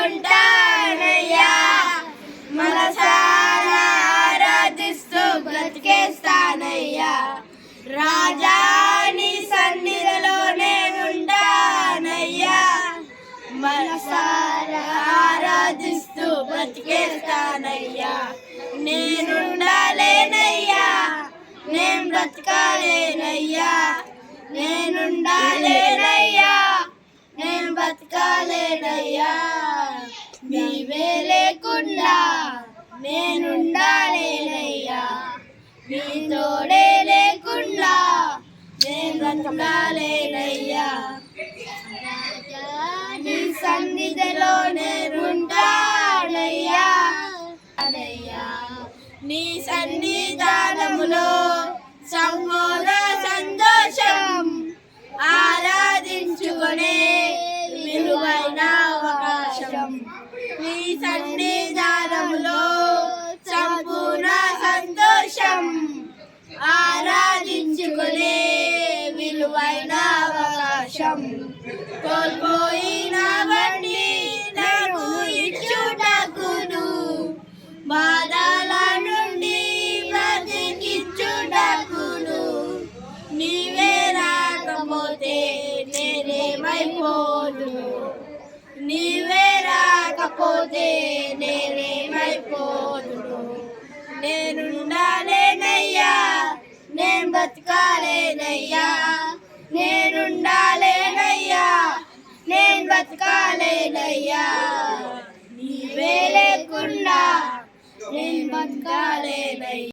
ఉంటానయ్యా, మనసారా ఆరాధిస్తూ బ్రతికేస్తానయ్యా. రాజా నీ సన్నిధిలో నేనుంటానయ్యా, మనసారా ఆరాధిస్తూ బ్రతికేస్తానయ్యా. నేనుండాలేనయ్యా, నేను బ్రతకాలేనయ్యా, నేనుండాలేనయ్యా, నేను బ్రతకాలేనయ్యా. నీవే లేకుండా నేనుండాలేనయ్యా, నీ తోడే లేకుండా నేను బ్రతకాలేనయ్యా. నీ సన్నిధిలో నేనుంటానయ్యా, నీ సన్నిధానములో సంపూర్ణ సంతోషం, ఆరాధించుకునే విలువైన అవకాశం. నీ సన్నిధానములో సంపూర్ణ సంతోషం, ఆరాధించుకునే విలువైన అవకాశం. కోల్పోయినవన్నీ నాకు ఇచ్చుటకును, బాధల నుండి బ్రతికించుటకును. నీవే రాకపోతే నేనేమైపోదును, నీవే రాకపోతే నేనేమైపోదును. నేనుండాలేనయ్యా, నేను బ్రతకాలేనయ్యా, నేనుండాలేనయ్యా, నేను బ్రతకాలేనయ్యా. నీవే లేకుండా నేను బ్రతకాలేనయ్యా.